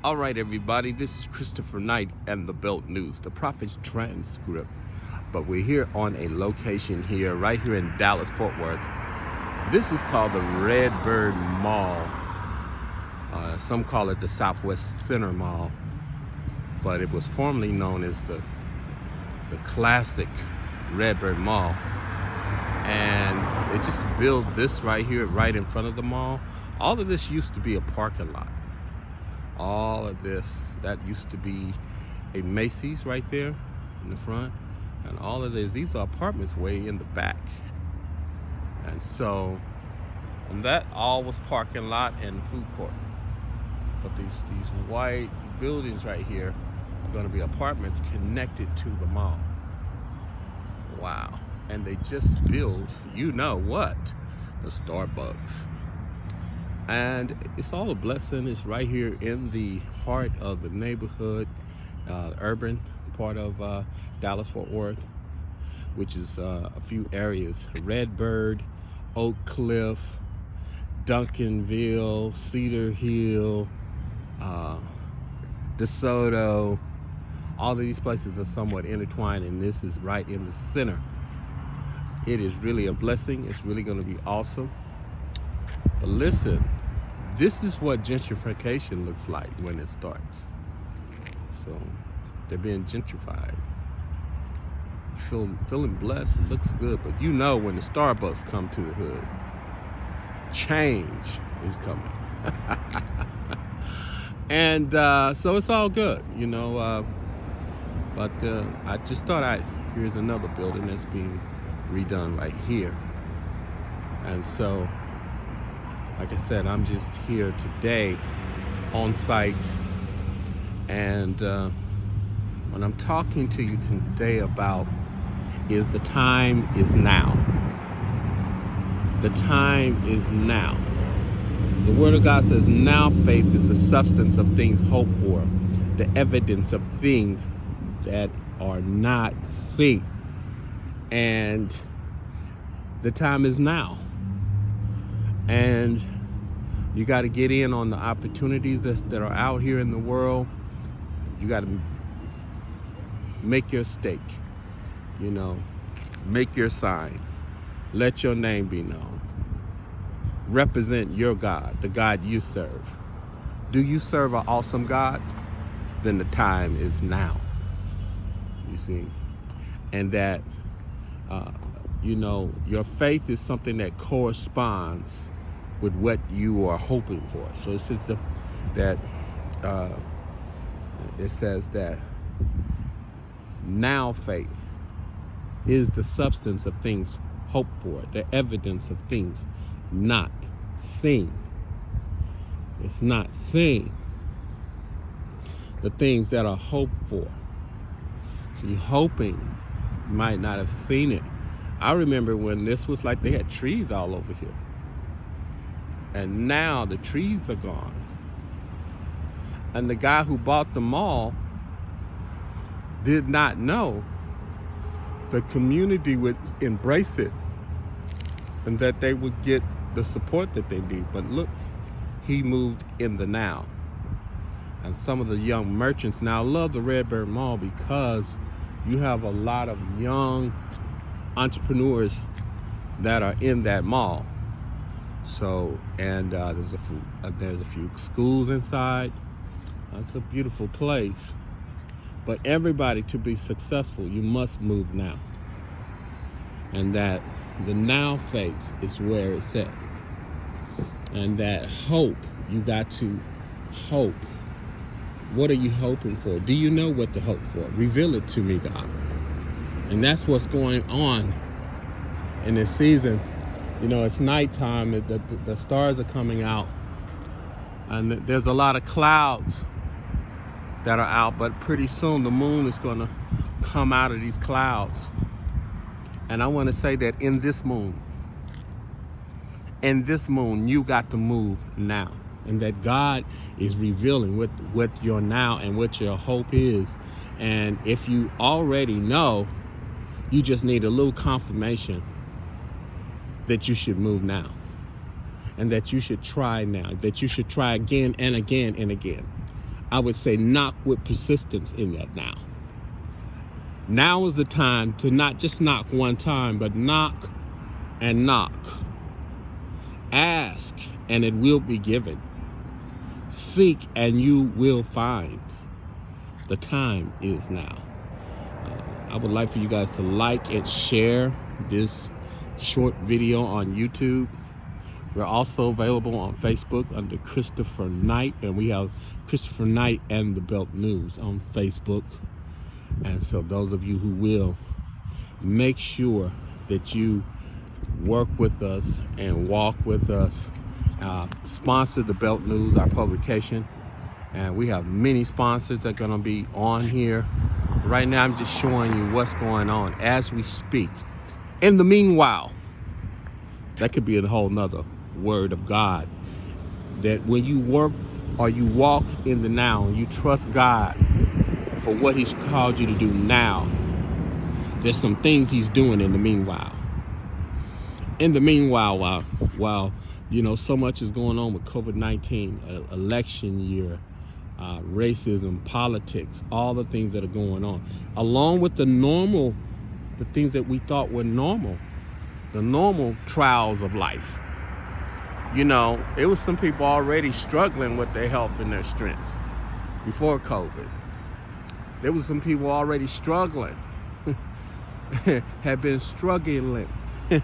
All right, everybody, this is Christopher Knight and the Belt News, the Prophet's Transcript. But we're here on a location here, right here in Dallas, Fort Worth. This is called the Redbird Mall. Some call it the Southwest Center Mall, but it was formerly known as the classic Redbird Mall. And they just built this right here, right in front of the mall. All of this used to be a parking lot. All of this, that used to be a Macy's right there in the front. And all of this, these are apartments way in the back. And so, and that all was parking lot and food court. But these white buildings right here are gonna be apartments connected to the mall. Wow. And they just built, you know what? The Starbucks. And it's all a blessing. It's right here in the heart of the neighborhood, urban part of Dallas Fort Worth, which is a few areas: Redbird, Oak Cliff, Duncanville, Cedar Hill, DeSoto. All of these places are somewhat intertwined, and this is right in the center. It is really a blessing. It's really going to be awesome. But listen, this is what gentrification looks like when it starts. So they're being gentrified. Feeling blessed, it looks good, but you know when the Starbucks come to the hood, change is coming. And so it's all good, you know. But I just thought here's another building that's being redone right here. And so, like I said, I'm just here today on site, and what I'm talking to you today about is the time is now. The time is now. The Word of God says, now faith is the substance of things hoped for, the evidence of things that are not seen. And the time is now. And you got to get in on the opportunities that are out here in the world. You got to make your stake, you know, make your sign, let your name be known, represent your God, the God you serve. Do you serve an awesome God? Then the time is now, you see. And that you know, your faith is something that corresponds with what you are hoping for. So it says that now faith is the substance of things hoped for, the evidence of things not seen. It's not seen. The things that are hoped for. So you're hoping, you might not have seen it. I remember when this was like they had trees all over here. And now the trees are gone. And the guy who bought the mall did not know the community would embrace it and that they would get the support that they need. But look, he moved in the now. And some of the young merchants now love the Redbird Mall because you have a lot of young entrepreneurs that are in that mall. So, and there's a few schools inside. It's a beautiful place. But everybody, to be successful, you must move now. And that the now faith is where it's at. And that hope, you got to hope. What are you hoping for? Do you know what to hope for? Reveal it to me, God. And that's what's going on in this season. You know, it's nighttime, the stars are coming out, and there's a lot of clouds that are out, but pretty soon the moon is going to come out of these clouds. And I want to say that in this moon, you got to move now. And that God is revealing what your now and what your hope is. And if you already know, you just need a little confirmation that you should move now. And that you should try now. That you should try again and again and again. I would say knock with persistence in that now. Now is the time to not just knock one time, but knock and knock. Ask and it will be given. Seek and you will find. The time is now. I would like for you guys to like and share this short video on YouTube. We're also available on Facebook under Christopher Knight, and we have Christopher Knight and the Belt News on Facebook. And so those of you who will, make sure that you work with us and walk with us. Sponsor the Belt News, our publication. And we have many sponsors that are going to be on here. Right now, I'm just showing you what's going on as we speak. In the meanwhile, that could be a whole nother word of God. That when you work or you walk in the now, you trust God for what he's called you to do now, there's some things he's doing in the meanwhile. In the meanwhile, while you know so much is going on with COVID-19, election year, racism, politics, all the things that are going on, along with the things that we thought were normal, the normal trials of life. You know, it was some people already struggling with their health and their strength before COVID. There was some people already struggling, had been struggling. There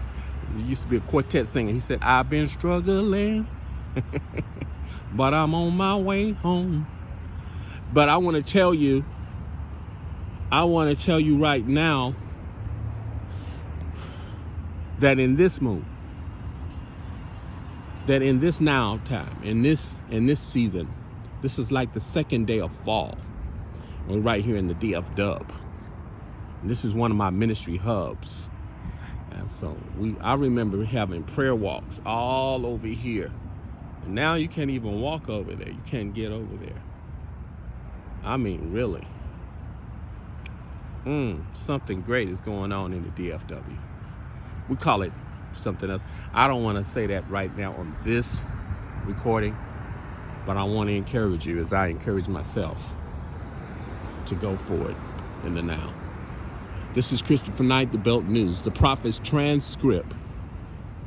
used to be a quartet singer. He said, I've been struggling, but I'm on my way home. But I want to tell you right now that in this mood, that in this now time, in this season, this is like the second day of fall. We're right here in the DF Dub. And this is one of my ministry hubs. And so I remember having prayer walks all over here. And now you can't even walk over there. You can't get over there. I mean, really. Something great is going on in the DFW. We call it something else. I don't want to say that right now on this recording, but I want to encourage you as I encourage myself to go forward in the now. This is Christopher Knight, the Belt News, the Prophet's Transcript.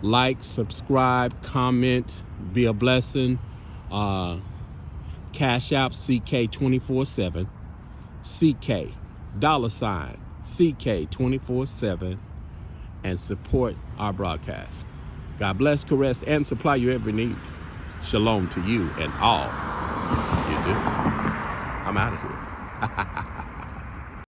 Like, subscribe, comment, be a blessing. Cash App CK247, CK $ CK247, and support our broadcast. God bless, caress, and supply your every need. Shalom to you and all you do. I'm out of here.